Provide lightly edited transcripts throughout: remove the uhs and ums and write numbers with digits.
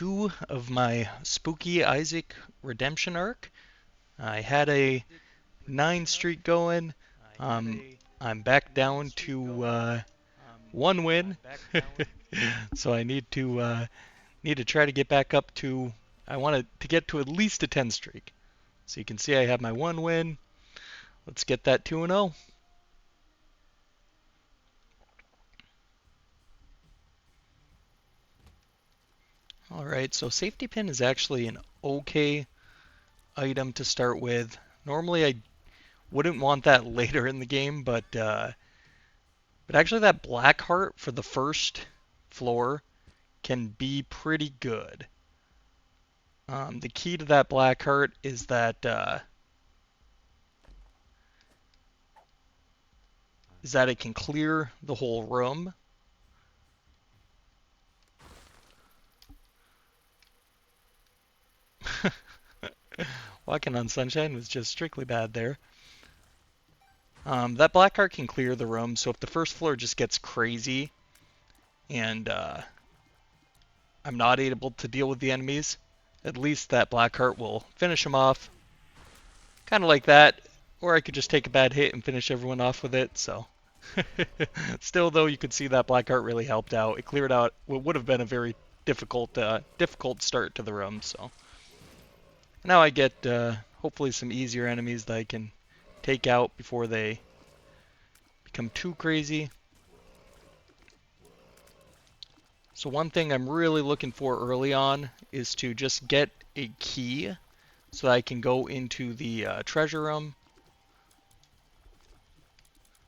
2 of my spooky Isaac redemption arc. I had a 9 streak going. Um, I'm back down to 1 win, so I need to try to get back up to. I wanted to get to at least a 10 streak. So you can see I have my 1 win. Let's get that 2-0. All right, so safety pin is actually an okay item to start with. Normally I wouldn't want that later in the game, but actually that black heart for the first floor can be pretty good. The key to that black heart is that it can clear the whole room. Walking on sunshine was just strictly bad there. That black heart can clear the room, so if the first floor just gets crazy and I'm not able to deal with the enemies, at least that black heart will finish them off. Kind of like that, or I could just take a bad hit and finish everyone off with it, so. Still, though, you could see that black heart really helped out. It cleared out what would have been a very difficult start to the room, so. Now I get hopefully some easier enemies that I can take out before they become too crazy. So one thing I'm really looking for early on is to just get a key so that I can go into the treasure room.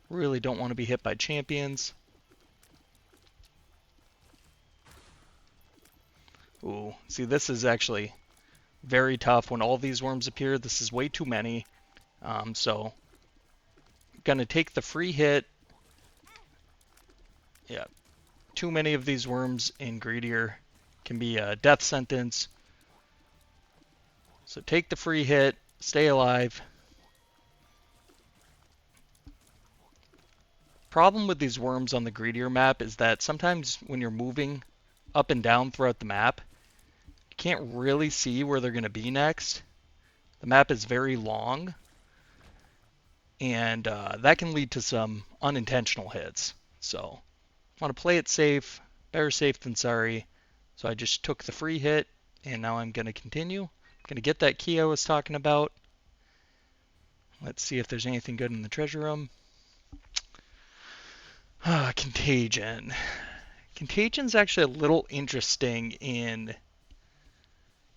Really don't want to be hit by champions. Ooh, see, this is actually very tough when all these worms appear. This is way too many. So I'm gonna take the free hit. Yeah, too many of these worms in Greedier can be a death sentence. So take the free hit, stay alive. Problem with these worms on the Greedier map is that sometimes when you're moving up and down throughout the map, you can't really see where they're going to be next. The map is very long, and that can lead to some unintentional hits. So I want to play it safe, better safe than sorry. So I just took the free hit, and now I'm going to continue. I'm going to get that key I was talking about. Let's see if there's anything good in the treasure room. Contagion. Contagion's actually a little interesting in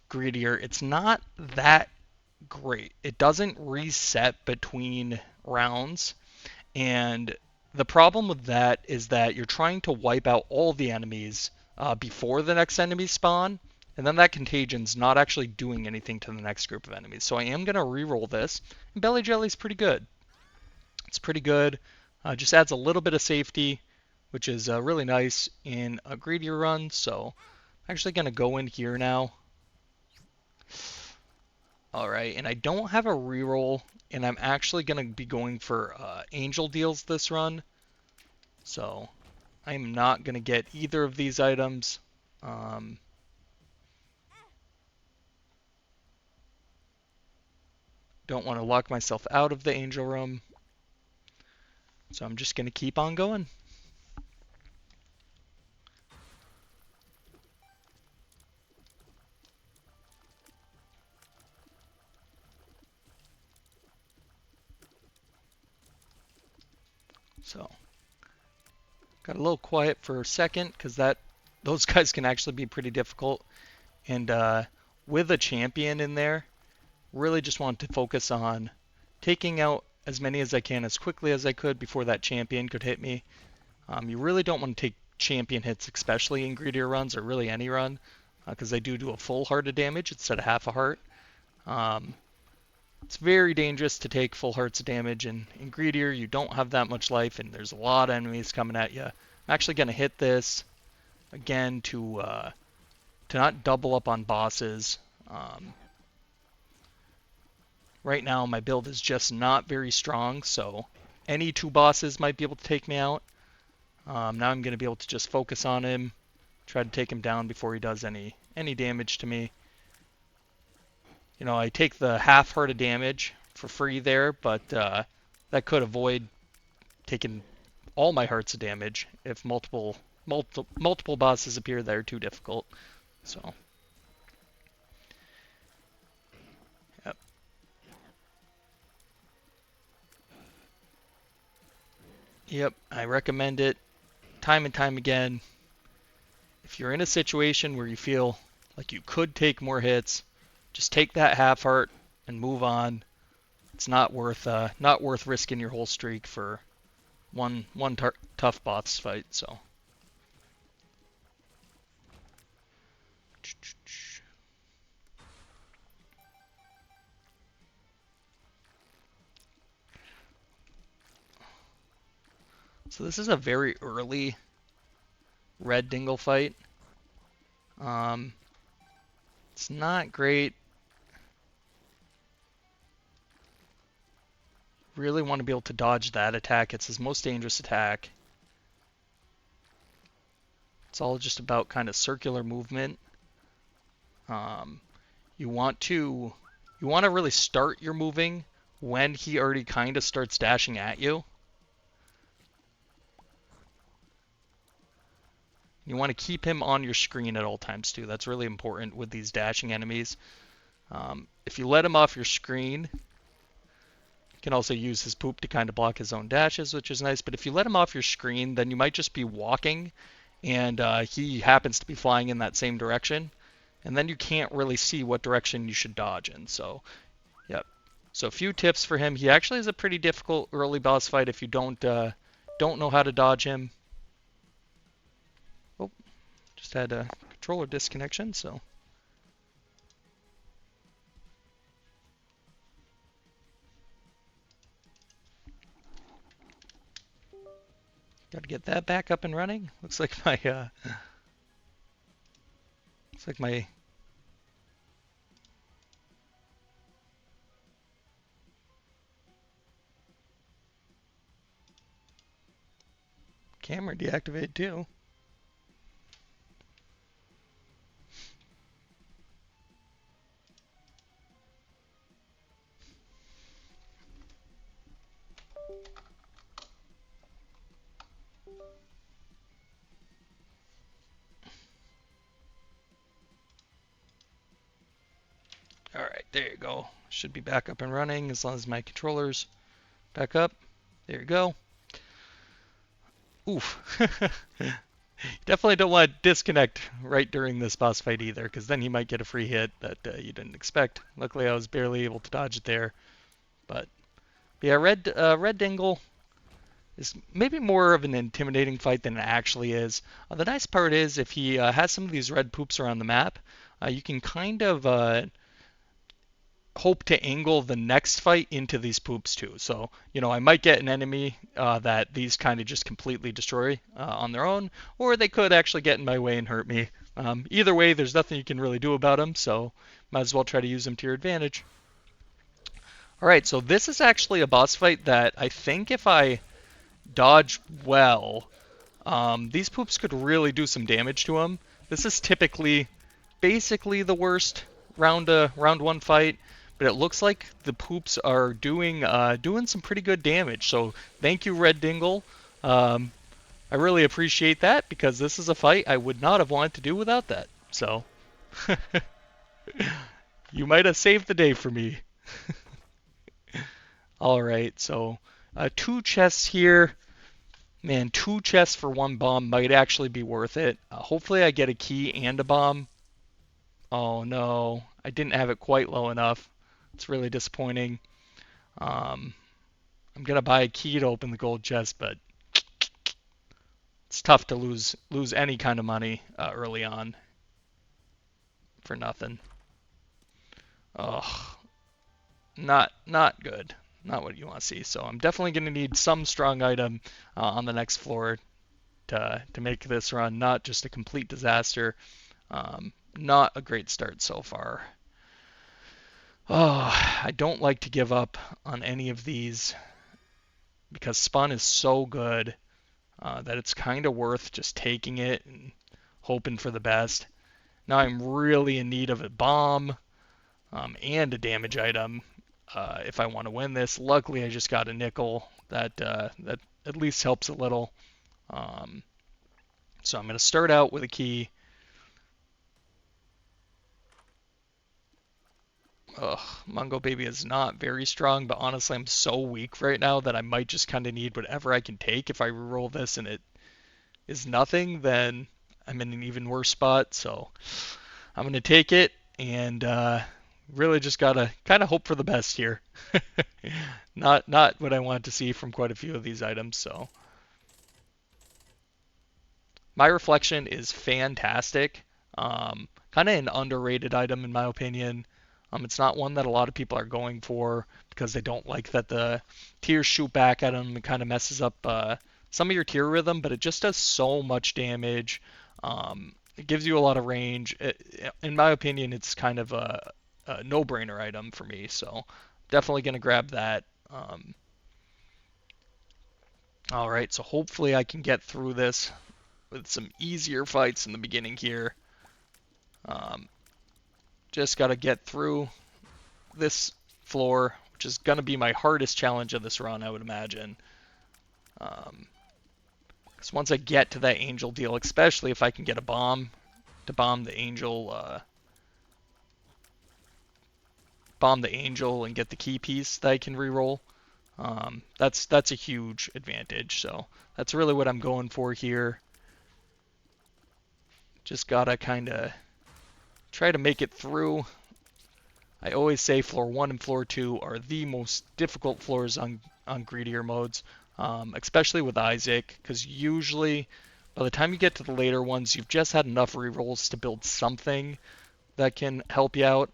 Greedier. It's not that great. It doesn't reset between rounds, and the problem with that is that you're trying to wipe out all the enemies before the next enemy spawn, and then that contagion's not actually doing anything to the next group of enemies. So I am going to re-roll this, and Belly Jelly's pretty good. It's pretty good. Just adds a little bit of safety, which is really nice in a Greedier run. So I'm actually going to go in here now. Alright, and I don't have a reroll, and I'm actually going to be going for Angel Deals this run. So I'm not going to get either of these items. Don't want to lock myself out of the Angel Room. So I'm just going to keep on going. So got a little quiet for a second because those guys can actually be pretty difficult. And with a champion in there, really just want to focus on taking out as many as I can as quickly as I could before that champion could hit me. You really don't want to take champion hits, especially in greedier runs or really any run, because they do a full heart of damage instead of half a heart. It's very dangerous to take full hearts of damage, and in greedier you don't have that much life, and there's a lot of enemies coming at you. I'm actually going to hit this again to not double up on bosses. Right now my build is just not very strong, so any 2 bosses might be able to take me out. Now I'm going to be able to just focus on him, try to take him down before he does any any damage to me. You know, I take the half heart of damage for free there, but that could avoid taking all my hearts of damage if multiple bosses appear that are too difficult. So, yep. Yep, I recommend it time and time again. If you're in a situation where you feel like you could take more hits, just take that half heart and move on. It's not worth risking your whole streak for one tough boss fight. So this is a very early red dingle fight. It's not great. Really want to be able to dodge that attack. It's his most dangerous attack. It's all just about kind of circular movement. You want to really start your moving when he already kind of starts dashing at you. You want to keep him on your screen at all times too. That's really important with these dashing enemies. If you let him off your screen, you can also use his poop to kind of block his own dashes, which is nice. But if you let him off your screen, then you might just be walking and he happens to be flying in that same direction. And then you can't really see what direction you should dodge in. So, yep. So a few tips for him. He actually is a pretty difficult early boss fight if you don't know how to dodge him. Oh, just had a controller disconnection, so. Got to get that back up and running. Looks like my camera deactivated too. All right, there you go. Should be back up and running as long as my controller's back up. There you go. Oof. Definitely don't want to disconnect right during this boss fight either, because then he might get a free hit that you didn't expect. Luckily, I was barely able to dodge it there. But yeah, Red Dingle is maybe more of an intimidating fight than it actually is. The nice part is if he has some of these red poops around the map, you can kind of hope to angle the next fight into these poops too. So, you know, I might get an enemy that these kind of just completely destroy on their own, or they could actually get in my way and hurt me. Either way, there's nothing you can really do about them, so might as well try to use them to your advantage. Alright, so this is actually a boss fight that I think if I dodge well, these poops could really do some damage to him. This is typically basically the worst round one fight, but it looks like the poops are doing some pretty good damage. So thank you, Red Dingle. I really appreciate that because this is a fight I would not have wanted to do without that. So you might have saved the day for me. All right, so 2 chests here. Man, 2 chests for 1 bomb might actually be worth it. Hopefully I get a key and a bomb. Oh no, I didn't have it quite low enough. It's really disappointing. I'm gonna buy a key to open the gold chest, but it's tough to lose any kind of money early on for nothing. Oh, not good. Not what you want to see. So I'm definitely gonna need some strong item on the next floor to make this run not just a complete disaster. Not a great start so far. Oh, I don't like to give up on any of these because Spun is so good that it's kind of worth just taking it and hoping for the best. Now I'm really in need of a bomb and a damage item if I want to win this. Luckily, I just got a nickel. That at least helps a little. Um, so I'm going to start out with a key. Ugh, Mungo Baby is not very strong, but honestly, I'm so weak right now that I might just kind of need whatever I can take. If I reroll this and it is nothing, then I'm in an even worse spot. So I'm going to take it and really just got to kind of hope for the best here. Not what I want to see from quite a few of these items. So my reflection is fantastic. Kind of an underrated item in my opinion. It's not one that a lot of people are going for because they don't like that the tears shoot back at them. It kind of messes up some of your tear rhythm, but it just does so much damage. It gives you a lot of range. In my opinion, it's kind of a no-brainer item for me, so definitely going to grab that. All right, so hopefully I can get through this with some easier fights in the beginning here. Just got to get through this floor, which is going to be my hardest challenge of this run, I would imagine. Because once I get to that angel deal, especially if I can get a bomb to bomb the angel and get the key piece that I can reroll, that's a huge advantage. So that's really what I'm going for here. Just gotta kind of try to make it through. I always say floor 1 and floor 2 are the most difficult floors on Greedier modes, especially with Isaac, because usually by the time you get to the later ones, you've just had enough rerolls to build something that can help you out.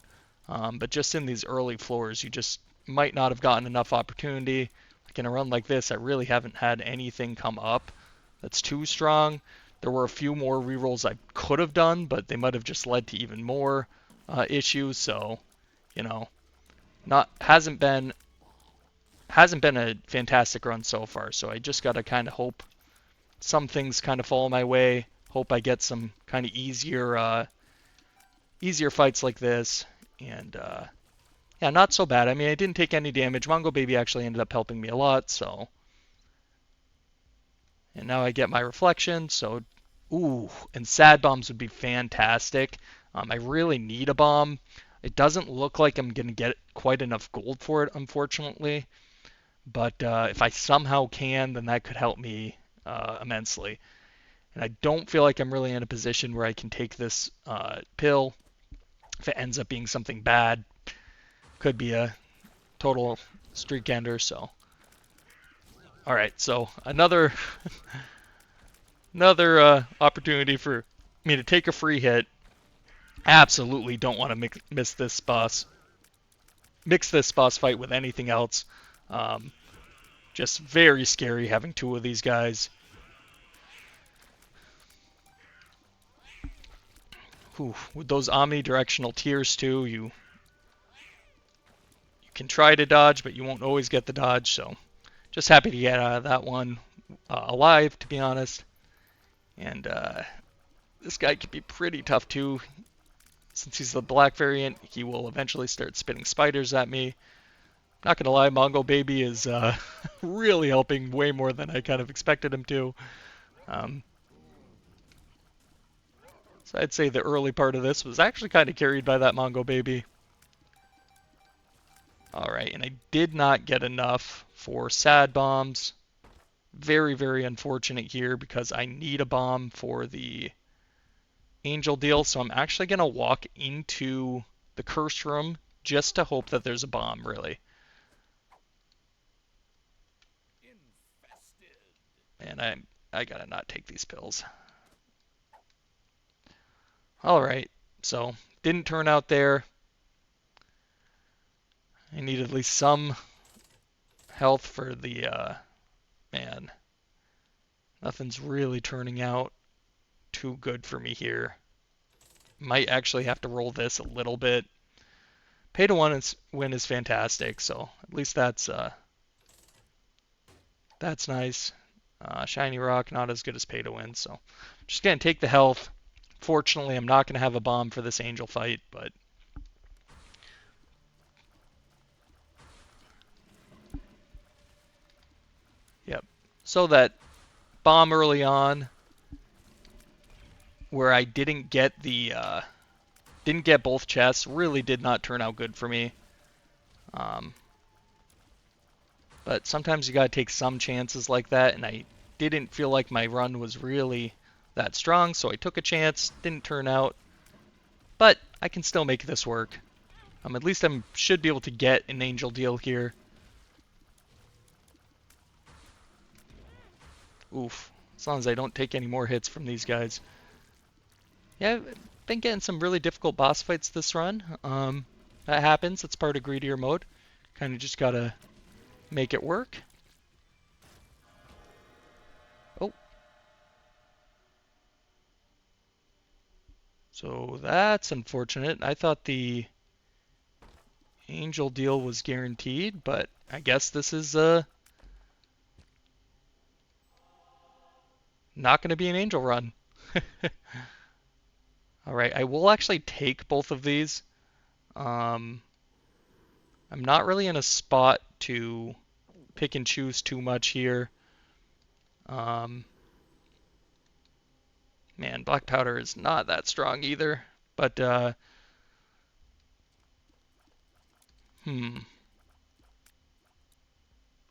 But just in these early floors, you just might not have gotten enough opportunity. Like in a run like this, I really haven't had anything come up that's too strong. There were a few more rerolls I could have done, but they might have just led to even more issues. So, you know, hasn't been a fantastic run so far. So I just gotta kind of hope some things kind of fall my way. Hope I get some kind of easier fights like this, and yeah, not so bad. I mean, I didn't take any damage. Mungo Baby actually ended up helping me a lot. So, and now I get my reflection. So, ooh, and sad bombs would be fantastic. I really need a bomb. It doesn't look like I'm going to get quite enough gold for it, unfortunately. But if I somehow can, then that could help me immensely. And I don't feel like I'm really in a position where I can take this pill. If it ends up being something bad, could be a total streak ender. So, all right. So another opportunity for me to take a free hit. Absolutely don't want to mix this boss fight with anything else. Just very scary having two of these guys. Whew, with those omnidirectional tears too, you can try to dodge, but you won't always get the dodge. So just happy to get out of that one alive, to be honest. And this guy could be pretty tough too. Since he's the black variant, he will eventually start spitting spiders at me. Not gonna lie, Mongo Baby is really helping way more than I kind of expected him to. So I'd say the early part of this was actually kind of carried by that Mongo Baby. Alright, and I did not get enough for sad bombs. Very, very unfortunate here because I need a bomb for the angel deal. So I'm actually going to walk into the curse room just to hope that there's a bomb, really. And I gotta not take these pills. Alright, so didn't turn out there. I need at least some health for the, man. Nothing's really turning out too good for me here. Might actually have to roll this a little bit. Pay to win is fantastic, so at least that's nice. Shiny rock, not as good as pay to win, so just gonna take the health, Fortunately, I'm not going to have a bomb for this angel fight, but yep. So that bomb early on where I didn't get both chests really did not turn out good for me. Um, but sometimes you gotta take some chances like that, and I didn't feel like my run was really that strong, so I took a chance. Didn't turn out, but I can still make this work. At least I should be able to get an angel deal here. Oof. As long as I don't take any more hits from these guys. Yeah, I've been getting some really difficult boss fights this run. That happens. It's part of Greedier mode. Kind of just gotta make it work. Oh. So that's unfortunate. I thought the angel deal was guaranteed, but I guess this is not going to be an angel run. Alright, I will actually take both of these. I'm not really in a spot to pick and choose too much here. Man, black powder is not that strong either. But,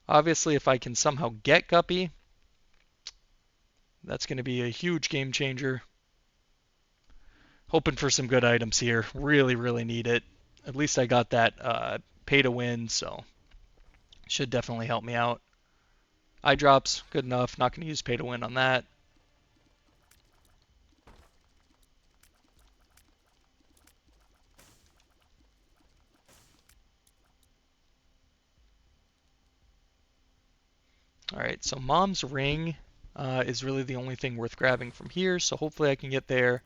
obviously, if I can somehow get Guppy, that's going to be a huge game changer. Hoping for some good items here. Really, really need it. At least I got that pay to win, so should definitely help me out. Eye drops, good enough. Not going to use pay to win on that. Alright, so Mom's Ring is really the only thing worth grabbing from here, so hopefully I can get there.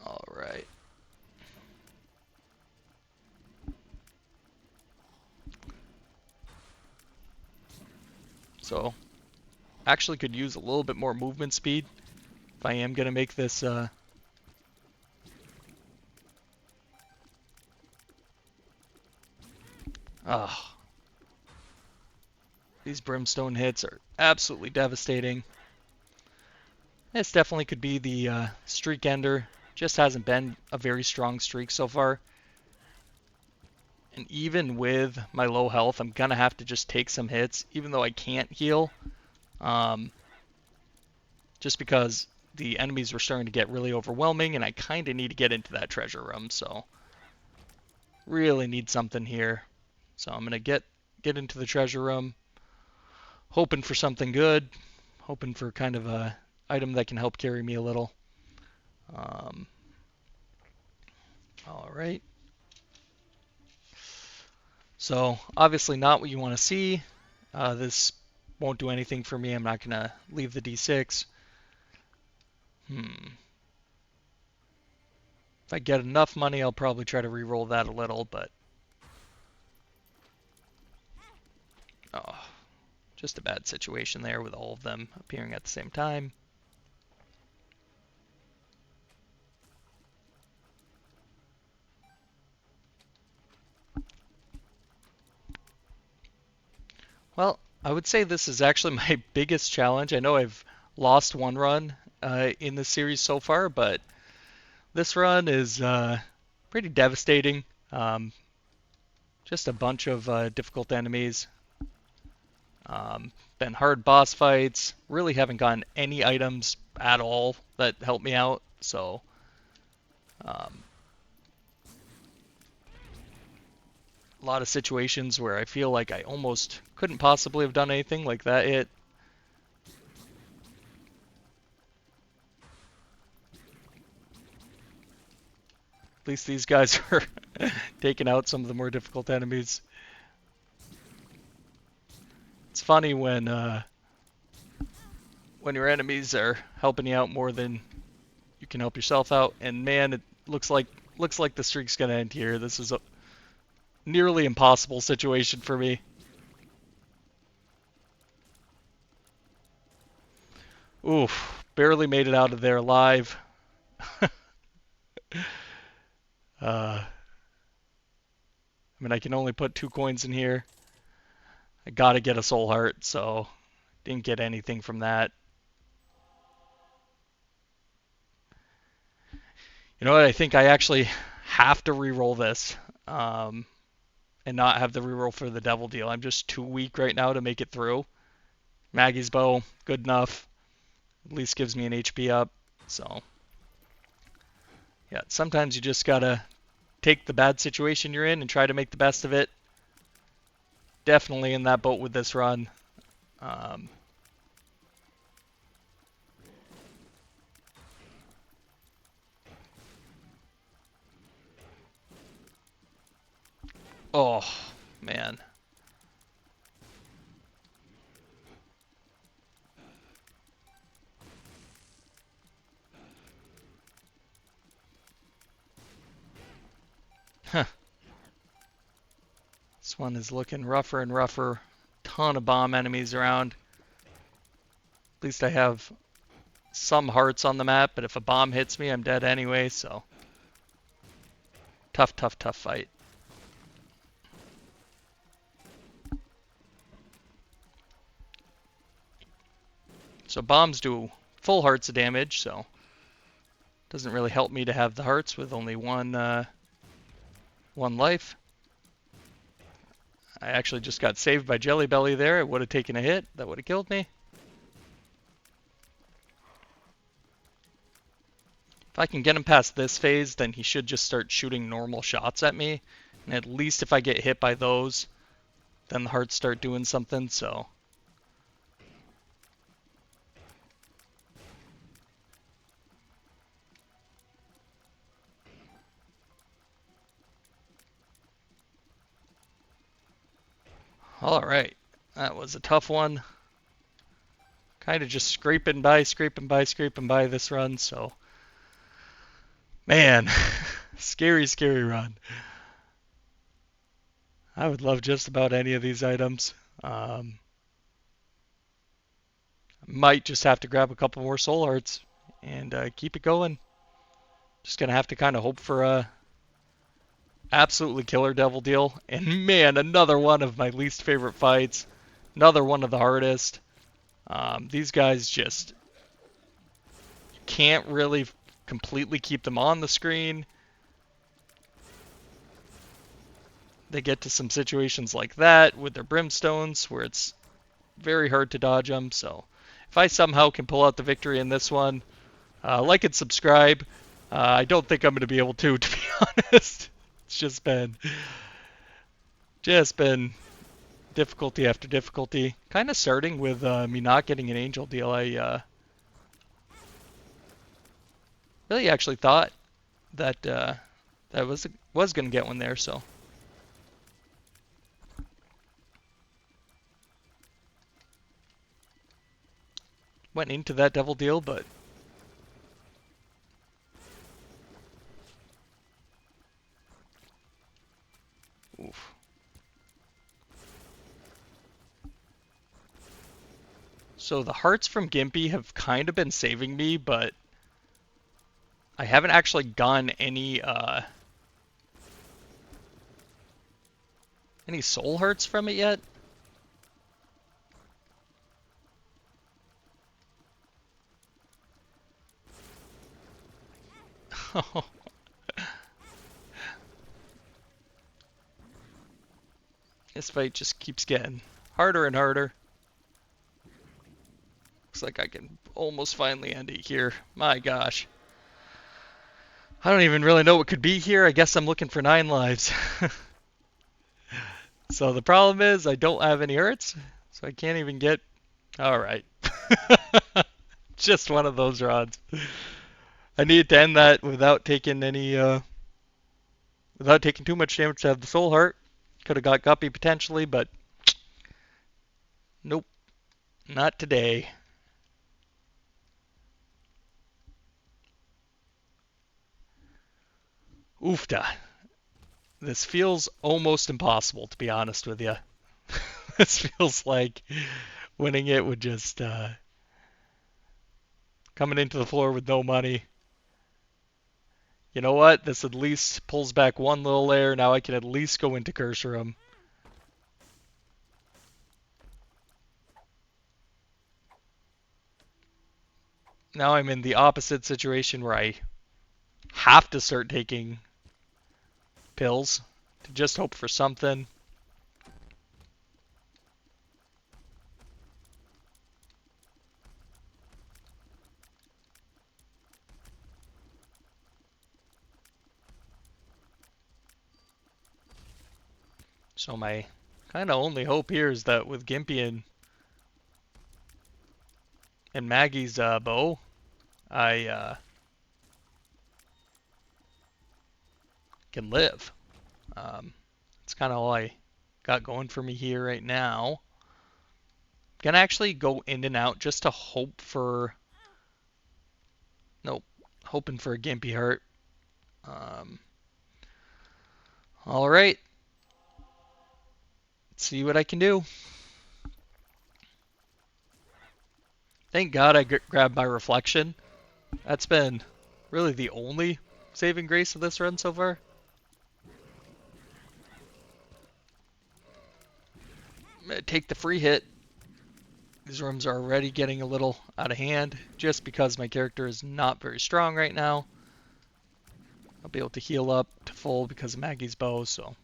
Alright. So, actually could use a little bit more movement speed if I am going to make this... These brimstone hits are absolutely devastating. This definitely could be the streak ender. Just hasn't been a very strong streak so far. And even with my low health, I'm going to have to just take some hits, even though I can't heal. Just because the enemies were starting to get really overwhelming, and I kind of need to get into that treasure room, so really need something here. So I'm going to get into the treasure room, hoping for something good, hoping for kind of a item that can help carry me a little. All right. So obviously not what you want to see. This won't do anything for me. I'm not going to leave the D6. If I get enough money, I'll probably try to re-roll that a little, but... Oh, just a bad situation there with all of them appearing at the same time. Well, I would say this is actually my biggest challenge. I know I've lost one run in this series so far, but this run is pretty devastating. Just a bunch of difficult enemies. Been hard boss fights. Really haven't gotten any items at all that help me out. So, a lot of situations where I feel like I almost couldn't possibly have done anything like that hit. At least these guys are taking out some of the more difficult enemies. It's funny when your enemies are helping you out more than you can help yourself out, and man, it looks like the streak's gonna end here. This is a nearly impossible situation for me. Oof, barely made it out of there alive. I mean, I can only put 2 coins in here. I gotta get a soul heart, so didn't get anything from that. You know what? I think I actually have to re-roll this and not have the reroll for the devil deal. I'm just too weak right now to make it through. Maggie's bow, good enough. At least gives me an HP up. So, yeah, sometimes you just gotta take the bad situation you're in and try to make the best of it. Definitely in that boat with this run. Oh, man. Huh. This one is looking rougher and rougher. Ton of bomb enemies around. At least I have some hearts on the map, but if a bomb hits me, I'm dead anyway, so. Tough, tough, tough fight. So bombs do full hearts of damage, so doesn't really help me to have the hearts with only one life. I actually just got saved by Jelly Belly there. It would have taken a hit. That would have killed me. If I can get him past this phase, then he should just start shooting normal shots at me. And at least if I get hit by those, then the hearts start doing something, so. Alright, that was a tough one. Kind of just scraping by this run, so. Man, scary, scary run. I would love just about any of these items. Might just have to grab a couple more soul hearts and keep it going. Just gonna have to kind of hope for a absolutely killer devil deal. And man, another one of my least favorite fights. Another one of the hardest. These guys just can't really completely keep them on the screen. They get to some situations like that with their brimstones where it's very hard to dodge them. So if I somehow can pull out the victory in this one, like and subscribe. I don't think I'm going to be able to be honest. It's just been difficulty after difficulty. Kind of starting with me not getting an angel deal. I really actually thought that that was going to get one there. So. Went into that devil deal, but oof. So the hearts from Gimpy have kind of been saving me, but I haven't actually gotten any soul hearts from it yet. This fight just keeps getting harder and harder. Looks like I can almost finally end it here. My gosh. I don't even really know what could be here. I guess I'm looking for 9 lives. So the problem is I don't have any hurts, so I can't even get... Alright. Just one of those rods. I need to end that without taking any, without taking too much damage to have the soul heart. Could have got Guppy potentially, but nope, not today. Oofta. This feels almost impossible, to be honest with you. This feels like winning it would just, Coming into the floor with no money. You know what? This at least pulls back one little layer. Now I can at least go into Curse Room. Now I'm in the opposite situation where I have to start taking pills to just hope for something. So my kind of only hope here is that with Gimpy and Maggie's bow, I can live. It's kind of all I got going for me here right now. Gonna actually go in and out just to hope for... Nope. Hoping for a Gimpy heart. Alright. Let's see what I can do. Thank God I grabbed my reflection. That's been really the only saving grace of this run so far. I'm gonna take the free hit. These rooms are already getting a little out of hand just because my character is not very strong right now. I'll be able to heal up to full because of Maggie's bow, so.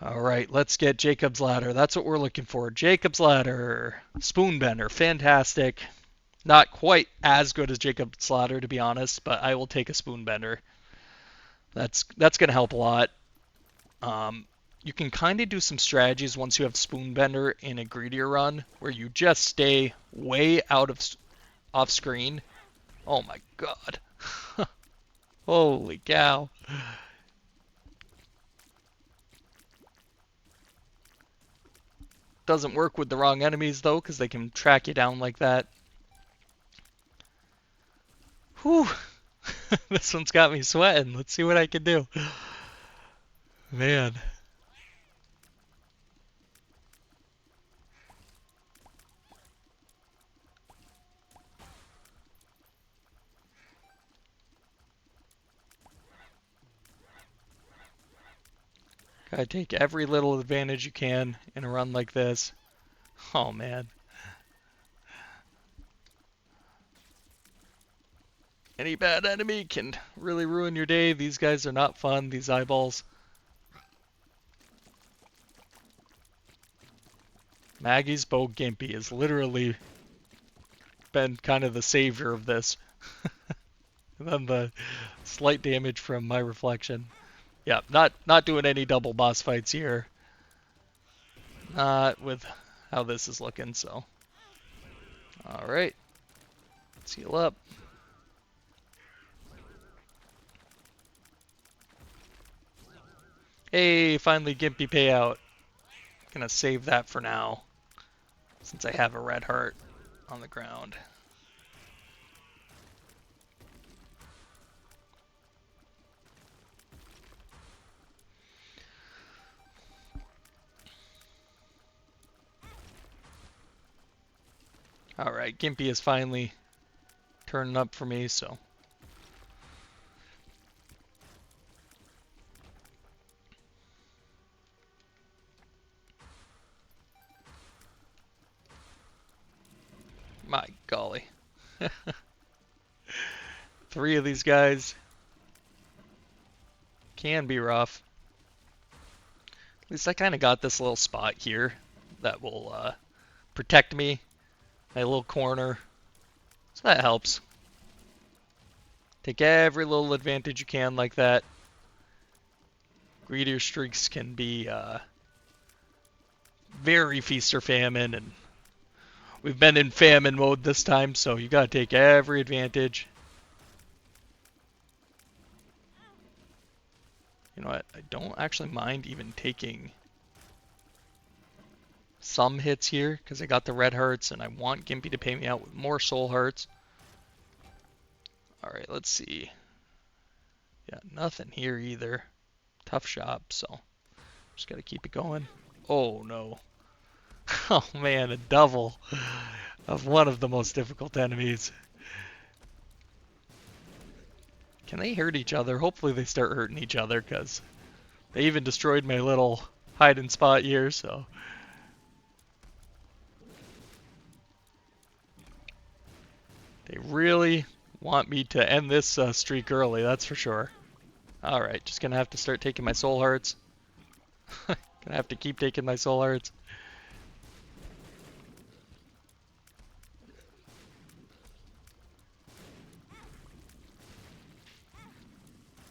Alright, let's get Jacob's Ladder. That's what we're looking for. Jacob's Ladder. Spoonbender. Fantastic. Not quite as good as Jacob's Ladder, to be honest, but I will take a Spoonbender. That's going to help a lot. You can kind of do some strategies once you have Spoonbender in a Greedier run, where you just stay way out of off screen. Oh my god. Holy cow. Doesn't work with the wrong enemies though, because they can track you down like that. Whew. This one's got me sweating. Let's see what I can do. Man. Gotta take every little advantage you can in a run like this. Oh man. Any bad enemy can really ruin your day. These guys are not fun, these eyeballs. Maggie's bow Gimpy has literally been kind of the savior of this. And then the slight damage from my reflection. Yeah, not doing any double boss fights here. Not with how this is looking, so. Alright. Let's heal up. Hey, finally Gimpy payout. Gonna save that for now, since I have a red heart on the ground. Alright, Gimpy is finally turning up for me, so. My golly. 3 of these guys can be rough. At least I kind of got this little spot here that will protect me. My little corner. So that helps. Take every little advantage you can like that. Greedier streaks can be very feast or famine, and we've been in famine mode this time, so you gotta take every advantage. You know what? I don't actually mind even taking some hits here, because I got the red hearts, and I want Gimpy to pay me out with more soul hearts. Alright, let's see. Yeah, nothing here either. Tough shop, so just gotta keep it going. Oh no. Oh man, a double of one of the most difficult enemies. Can they hurt each other? Hopefully they start hurting each other, because they even destroyed my little hide and spot here, so. They really want me to end this streak early, that's for sure. Alright, just gonna have to start taking my soul hearts. Gonna have to keep taking my soul hearts.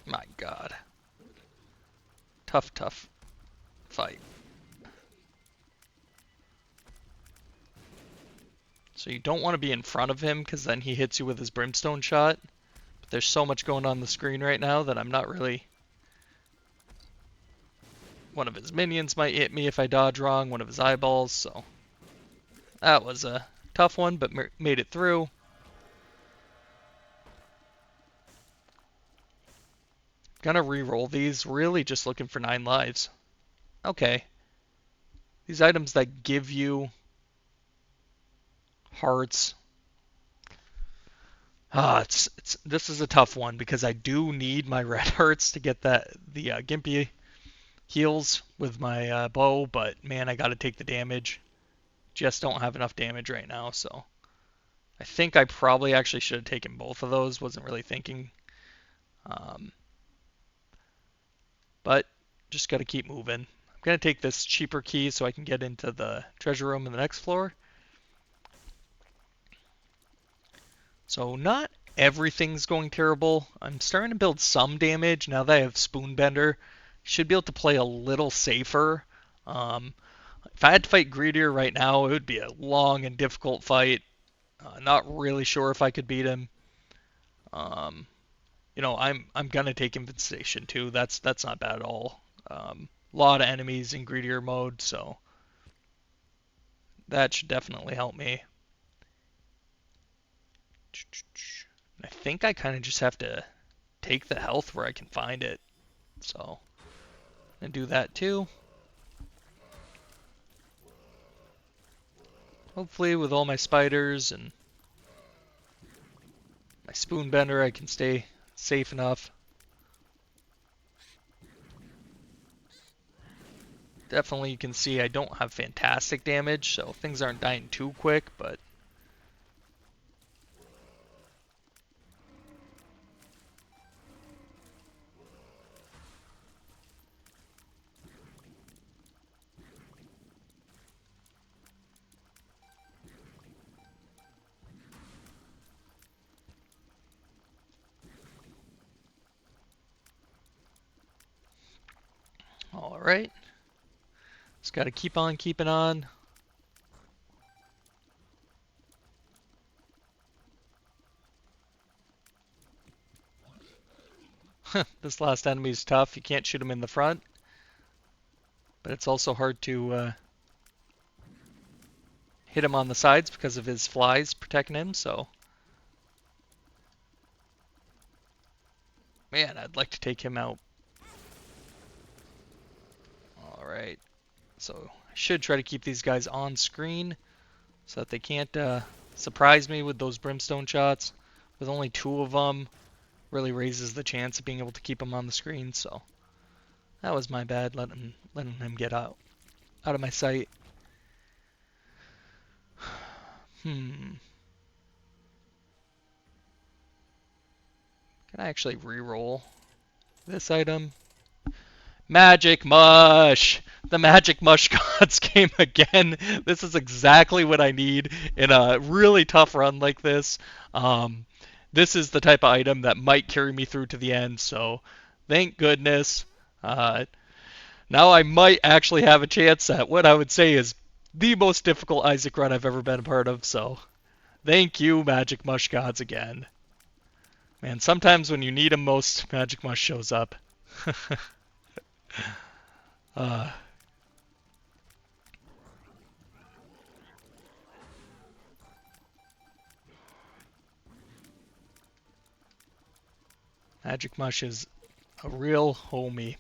My god. Tough, tough fight. So you don't want to be in front of him, because then he hits you with his brimstone shot. But there's so much going on the screen right now that I'm not really... One of his minions might hit me if I dodge wrong, one of his eyeballs, so... That was a tough one, but made it through. Gonna re-roll these, really just looking for 9 lives. Okay. These items that give you hearts. This is a tough one because I do need my red hearts to get the gimpy heals with my bow, but man, I gotta take the damage. Just don't have enough damage right now, so I think I probably actually should have taken both of those. Wasn't really thinking. But just got to keep moving. I'm going to take this cheaper key so I can get into the treasure room in the next floor. So not everything's going terrible. I'm starting to build some damage now that I have Spoonbender. Should be able to play a little safer. If I had to fight Greedier right now, it would be a long and difficult fight. Not really sure if I could beat him. I'm gonna take infestation too. That's not bad at all. A lot of enemies in Greedier mode, so that should definitely help me. I think I kind of just have to take the health where I can find it. So, I'm gonna do that too. Hopefully with all my spiders and my Spoonbender I can stay safe enough. Definitely you can see I don't have fantastic damage, so things aren't dying too quick, but alright. Just gotta keep on keeping on. This last enemy is tough. You can't shoot him in the front. But it's also hard to hit him on the sides because of his flies protecting him, so... Man, I'd like to take him out. Alright. So, I should try to keep these guys on screen so that they can't surprise me with those brimstone shots. With only 2 of them, really raises the chance of being able to keep them on the screen, so... That was my bad, letting him get out of my sight. Can I actually re-roll this item? Magic Mush! The Magic Mush gods came again. This is exactly what I need in a really tough run like this. This is the type of item that might carry me through to the end, so thank goodness. Now I might actually have a chance at what I would say is the most difficult Isaac run I've ever been a part of, so thank you, Magic Mush gods, again. Man, sometimes when you need them most, Magic Mush shows up. Magic Mush is a real homie.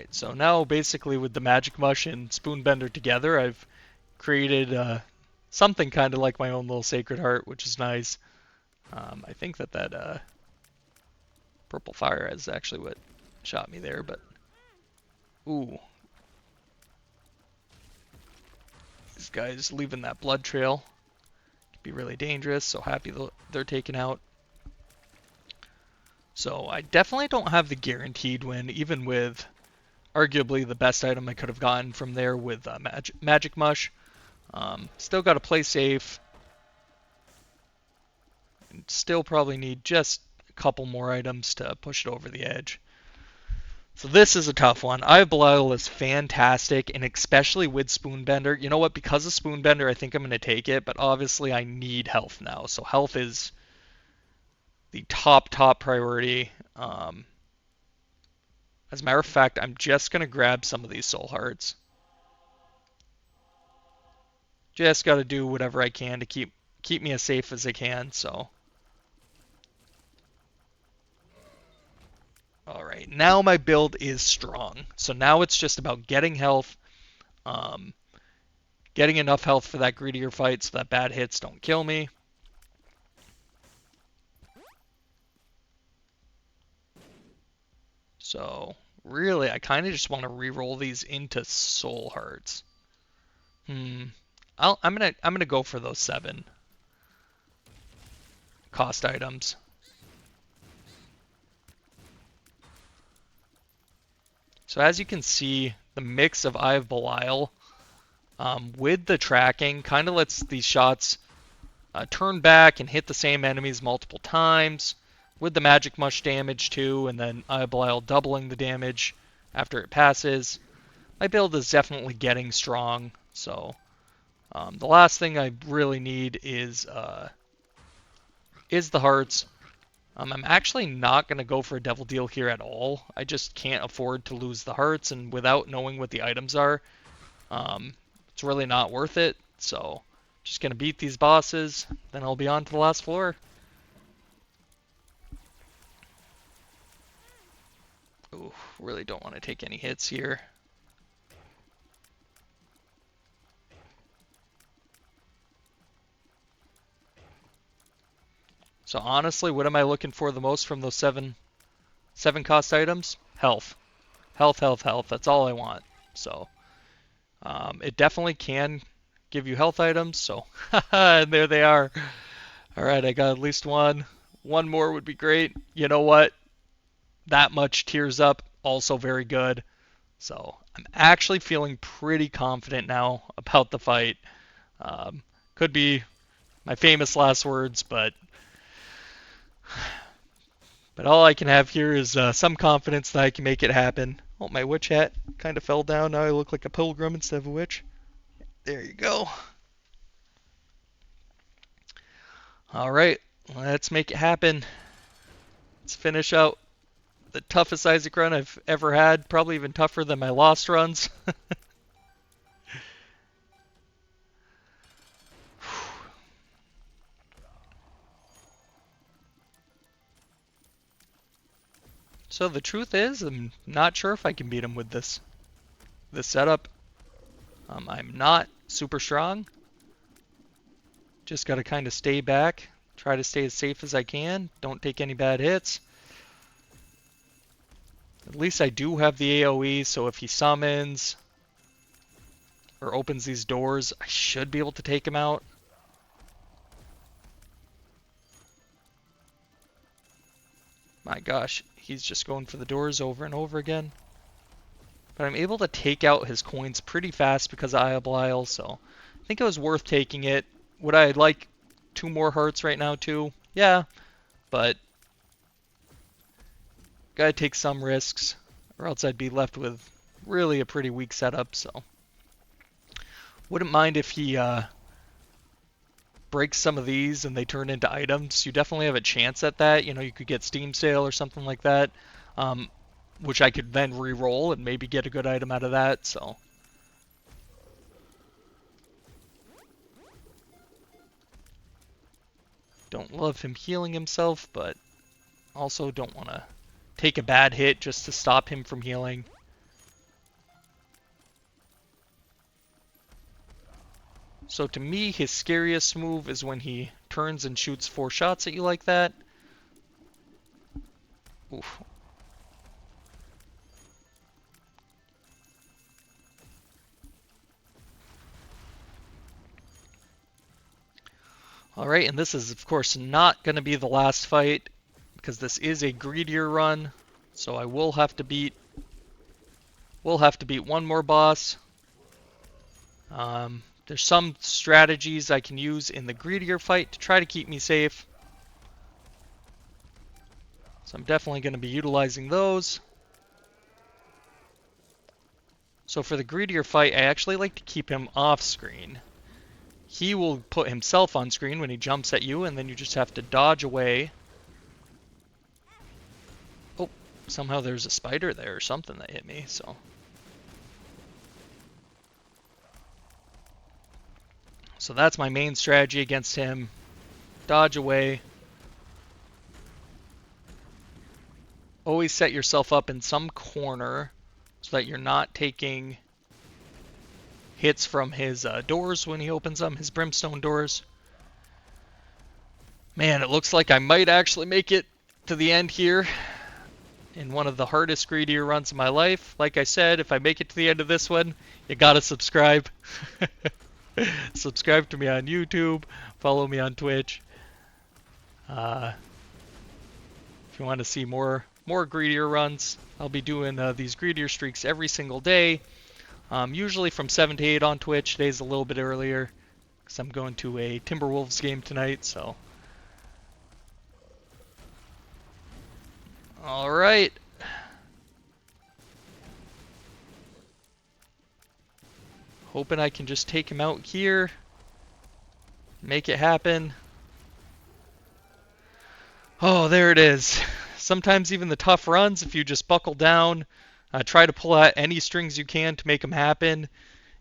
Alright, so now basically with the Magic Mush and Spoonbender together, I've created something kind of like my own little Sacred Heart, which is nice. I think that purple fire is actually what shot me there, but... Ooh. These guys leaving that blood trail. Could be really dangerous, so happy they're taken out. So I definitely don't have the guaranteed win, even with arguably the best item I could have gotten from there with Magic Mush. Still got to play safe. Still probably need just a couple more items to push it over the edge. So this is a tough one. Eye of Belial is fantastic, and especially with Spoonbender. You know what? Because of Spoonbender, I think I'm going to take it, but obviously I need health now. So health is the top priority. As a matter of fact, I'm just going to grab some of these soul hearts. Just got to do whatever I can to keep me as safe as I can, so. Alright, now my build is strong. So now it's just about getting health, getting enough health for that Greedier fight so that bad hits don't kill me. So, really, I kind of just want to re-roll these into soul hearts. I'm gonna go for those 7 cost items. So as you can see, the mix of Eye of Belial with the tracking kind of lets these shots turn back and hit the same enemies multiple times, with the Magic Mush damage too, and then Eye of Belial doubling the damage after it passes. My build is definitely getting strong, so the last thing I really need is the hearts. I'm actually not going to go for a devil deal here at all. I just can't afford to lose the hearts, and without knowing what the items are, it's really not worth it. So, just going to beat these bosses, then I'll be on to the last floor. Ooh, really don't want to take any hits here. So honestly, what am I looking for the most from those seven cost items? Health. Health. That's all I want. So it definitely can give you health items. So and there they are. All right, I got at least one. One more would be great. You know what? That much tears up. Also very good. So I'm actually feeling pretty confident now about the fight. Could be my famous last words, but all I can have here is some confidence that I can make it happen. Oh, my witch hat kind of fell down. Now I look like a pilgrim instead of a witch. There you go. All right, let's make it happen. Let's finish out the toughest Isaac run I've ever had. Probably even tougher than my Lost runs. So the truth is, I'm not sure if I can beat him with this setup. I'm not super strong. Just got to kind of stay back, try to stay as safe as I can. Don't take any bad hits. At least I do have the AoE, so if he summons or opens these doors, I should be able to take him out. My gosh, he's just going for the doors over and over again. But I'm able to take out his coins pretty fast because of Eye of Belial, so I think it was worth taking it. Would I like 2 more hearts right now too? Yeah, but gotta take some risks, or else I'd be left with really a pretty weak setup, so. Wouldn't mind if he breaks some of these and they turn into items. You definitely have a chance at that. You know, you could get Steam Sale or something like that, which I could then re-roll and maybe get a good item out of that, so. Don't love him healing himself, but also don't want to take a bad hit just to stop him from healing. So to me, his scariest move is when he turns and shoots 4 shots at you like that. Oof. Alright, and this is of course not going to be the last fight, because this is a Greedier run, so I will have to beat one more boss. There's some strategies I can use in the Greedier fight to try to keep me safe. So I'm definitely going to be utilizing those. So for the Greedier fight, I actually like to keep him off screen. He will put himself on screen when he jumps at you, and then you just have to dodge away. Oh, somehow there's a spider there or something that hit me, so. So that's my main strategy against him. Dodge away. Always set yourself up in some corner so that you're not taking hits from his doors when he opens them, his brimstone doors. Man, it looks like I might actually make it to the end here in one of the hardest Greedier runs of my life. Like I said, if I make it to the end of this one, you gotta subscribe. Subscribe to me on YouTube, follow me on Twitch. If you want to see more Greedier runs, I'll be doing these Greedier streaks every single day. Usually from 7 to 8 on Twitch. Today's a little bit earlier because I'm going to a Timberwolves game tonight, so. Alright. Hoping I can just take him out here. Make it happen. Oh, there it is. Sometimes even the tough runs, if you just buckle down, try to pull out any strings you can to make them happen,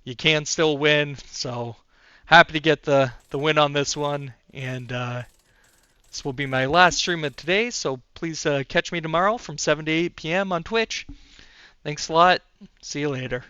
you can still win. So happy to get the win on this one. And this will be my last stream of today. So please catch me tomorrow from 7 to 8 p.m. on Twitch. Thanks a lot. See you later.